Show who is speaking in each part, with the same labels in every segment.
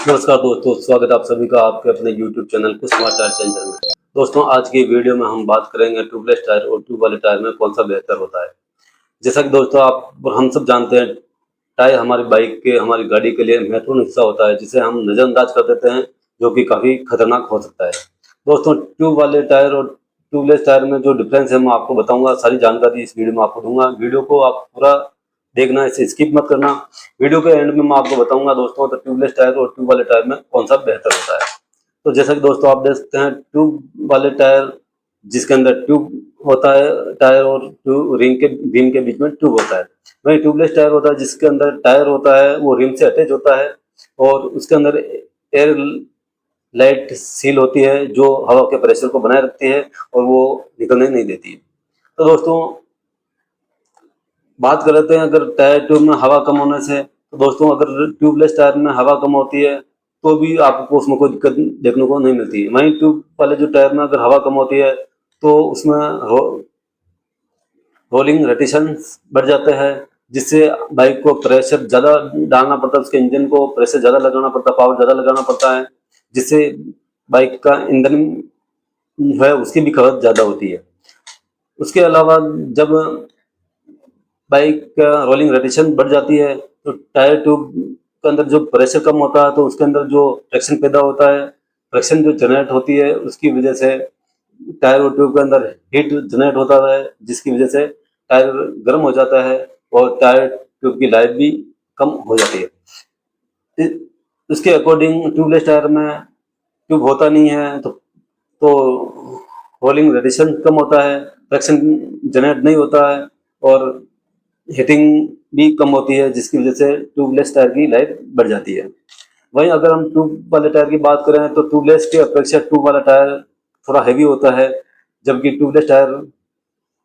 Speaker 1: नमस्कार दोस्तों, स्वागत है आप सभी का आपके अपने YouTube चैनल कुछ स्मार्ट टायर सेंटर में। दोस्तों, आज की वीडियो में हम बात करेंगे ट्यूबलेस टायर और ट्यूब वाले टायर में कौन सा बेहतर होता है। जैसा कि दोस्तों आप और हम सब जानते हैं, टायर हमारी बाइक के, हमारी गाड़ी के लिए महत्वपूर्ण हिस्सा होता है, जिसे हम नज़रअंदाज कर देते हैं, जो कि काफ़ी खतरनाक हो सकता है। दोस्तों, ट्यूब वाले टायर और ट्यूबलेस टायर में जो डिफरेंस है मैं आपको बताऊंगा, सारी जानकारी इस वीडियो में आपको दूंगा। वीडियो को आप पूरा देखना, इसे स्किप मत करना। वीडियो के एंड में मैं आपको बताऊंगा दोस्तों, तो ट्यूबलेस टायर और ट्यूब वाले टायर में कौन सा बेहतर होता है। तो जैसा कि दोस्तों आप देख सकते हैं, ट्यूब वाले टायर जिसके अंदर ट्यूब होता है, टायर और ट्यूब रिंग के बीम के बीच में ट्यूब होता है। वही ट्यूबलेस टायर होता है जिसके अंदर टायर होता है, वो रिम से अटैच होता है और उसके अंदर एयर लाइट सील होती है, जो हवा के प्रेशर को बनाए रखती है और वो निकलने नहीं देती है। तो दोस्तों बात कर लेते हैं, अगर टायर ट्यूब में हवा कम होने से, तो दोस्तों अगर ट्यूबलेस टायर में हवा कम होती है तो भी आपको उसमें कोई दिक्कत देखने को नहीं मिलती। वहीं ट्यूब वाले जो टायर में अगर हवा कम होती है तो उसमें रोलिंग रेटिशंस बढ़ जाते हैं, जिससे बाइक को प्रेशर ज़्यादा डालना पड़ता है, उसके इंजन को प्रेशर ज़्यादा लगाना पड़ता है, पावर ज़्यादा लगाना पड़ता है, जिससे बाइक का ईंधन जो है उसकी भी खपत ज़्यादा होती है। उसके अलावा जब बाइक का रोलिंग रेडिएशन बढ़ जाती है तो टायर ट्यूब के अंदर जो प्रेशर कम होता है, तो उसके अंदर जो फ्रिक्शन पैदा होता है, फ्रिक्शन जो जनरेट होती है, उसकी वजह से टायर और ट्यूब के अंदर हीट जनरेट होता है, जिसकी वजह से टायर गर्म हो जाता है और टायर ट्यूब की लाइफ भी कम हो जाती है। उसके अकॉर्डिंग ट्यूबलेस टायर में ट्यूब होता नहीं है, तो रोलिंग रेडिएशन कम होता है, फ्रिक्शन जनरेट नहीं होता है और हीटिंग भी कम होती है, जिसकी वजह से ट्यूबलेस टायर की लाइफ बढ़ जाती है। वहीं अगर हम ट्यूब वाले टायर की बात करें तो ट्यूबलेस की अपेक्षा ट्यूब वाला टायर थोड़ा हैवी होता है, जबकि ट्यूबलेस टायर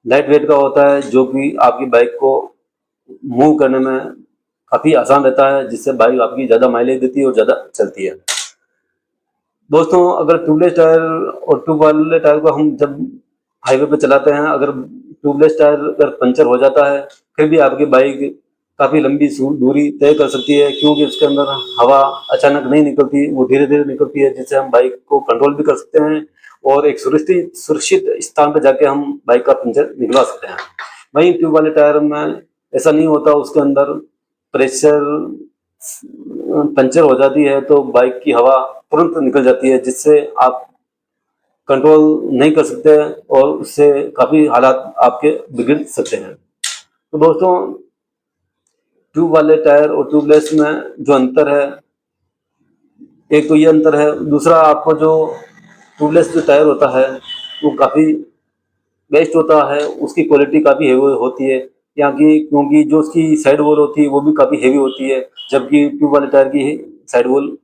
Speaker 1: लाइट वेट का होता है, जो कि आपकी बाइक को मूव करने में काफ़ी आसान रहता है, जिससे बाइक आपकी ज़्यादा माइलेज देती है और ज़्यादा चलती है। दोस्तों अगर ट्यूबलेस टायर और ट्यूब वाले टायर को हम जब हाईवे पे चलाते हैं, अगर ट्यूबलेस टायर अगर पंचर हो जाता है, फिर भी आपकी बाइक काफ़ी लंबी दूरी तय कर सकती है, क्योंकि उसके अंदर हवा अचानक नहीं निकलती, वो धीरे धीरे निकलती है, जिससे हम बाइक को कंट्रोल भी कर सकते हैं और एक सुरक्षित सुरक्षित स्थान पर जाके हम बाइक का पंचर निकलवा सकते हैं। वहीं ट्यूब वाले टायर में ऐसा नहीं होता, उसके अंदर प्रेशर पंचर हो जाती है तो बाइक की हवा तुरंत निकल जाती है, जिससे आप कंट्रोल नहीं कर सकते और उससे काफ़ी हालात आपके बिगड़ सकते हैं। तो दोस्तों ट्यूब वाले टायर और ट्यूबलेस में जो अंतर है, एक तो ये अंतर है, दूसरा आपको जो ट्यूबलेस जो टायर होता है वो काफ़ी बेस्ट होता है, उसकी क्वालिटी काफ़ी हेवी होती है यहाँ की, क्योंकि जो उसकी साइड वॉल होती है वो भी काफ़ी हेवी होती है, जबकि ट्यूब वाले टायर की साइड वॉल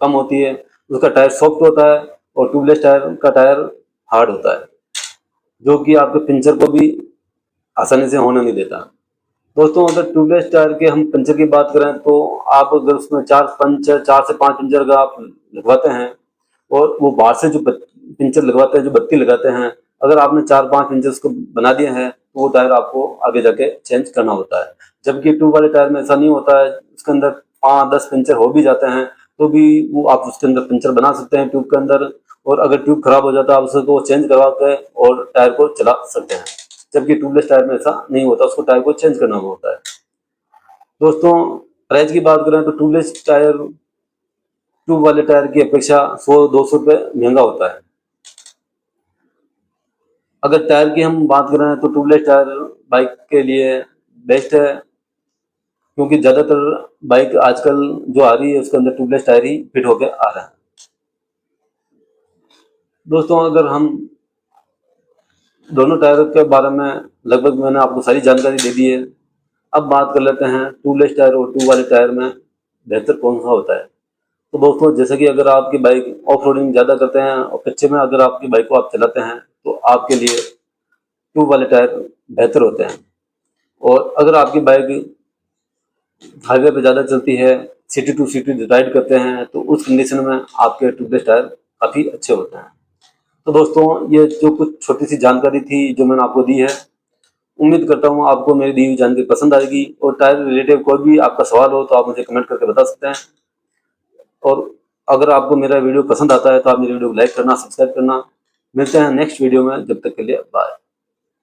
Speaker 1: कम होती है। उसका टायर सॉफ्ट होता है और ट्यूबलेस टायर का टायर हार्ड होता है, जो कि आपके पंचर को भी आसानी से होने नहीं देता। दोस्तों अगर ट्यूबलेस टायर के हम पंचर की बात करें तो आप अगर उसमें 4 से 5 पंचर का आप लगवाते हैं और वो बाहर से जो पंचर लगवाते हैं, जो बत्ती लगाते हैं, अगर आपने 4-5 पंचर उसको बना दिए हैं तो वो टायर आपको आगे जाके चेंज करना होता है। जबकि ट्यूब वाले टायर में ऐसा नहीं होता है, उसके अंदर 5-10 पंचर हो भी जाते हैं तो भी वो आप उसके अंदर पंचर बना सकते हैं ट्यूब के अंदर, और अगर ट्यूब खराब हो जाता है आप उसको चेंज करवा के और टायर को चला सकते हैं। जबकि ट्यूबलेस टायर में ऐसा नहीं होता, उसको टायर को चेंज करना होता है। दोस्तों प्राइस की बात करें तो ट्यूबलेस टायर ट्यूब वाले टायर की अपेक्षा 100-200 रुपये महंगा होता है। अगर टायर की हम बात करें तो ट्यूबलेस टायर बाइक के लिए बेस्ट है, क्योंकि ज़्यादातर बाइक आजकल जो आ रही है उसके अंदर ट्यूबलेस टायर ही फिट होकर आ रहा है। दोस्तों अगर हम दोनों टायरों के बारे में लगभग मैंने आपको सारी जानकारी दे दी है, अब बात कर लेते हैं ट्यूबलेस टायर और ट्यूब वाले टायर में बेहतर कौन सा होता है। तो दोस्तों जैसे कि अगर आपकी बाइक ऑफ रोडिंग ज़्यादा करते हैं और कच्चे में अगर आपकी बाइक को आप चलाते हैं तो आपके लिए ट्यूब वाले टायर बेहतर होते हैं, और अगर आपकी बाइक हाईवे पे ज़्यादा चलती है, सिटी टू सिटी राइड करते हैं, तो उस कंडीशन में आपके ट्यूबलेस टायर काफ़ी अच्छे होते हैं। तो दोस्तों ये जो कुछ छोटी सी जानकारी थी जो मैंने आपको दी है, उम्मीद करता हूँ आपको मेरी दी हुई जानकारी पसंद आएगी, और टायर रिलेटेड कोई भी आपका सवाल हो तो आप मुझे कमेंट करके बता सकते हैं। और अगर आपको मेरा वीडियो पसंद आता है तो आप मेरे वीडियो को लाइक करना, सब्सक्राइब करना। मिलते हैं नेक्स्ट वीडियो में, जब तक के लिए बाय।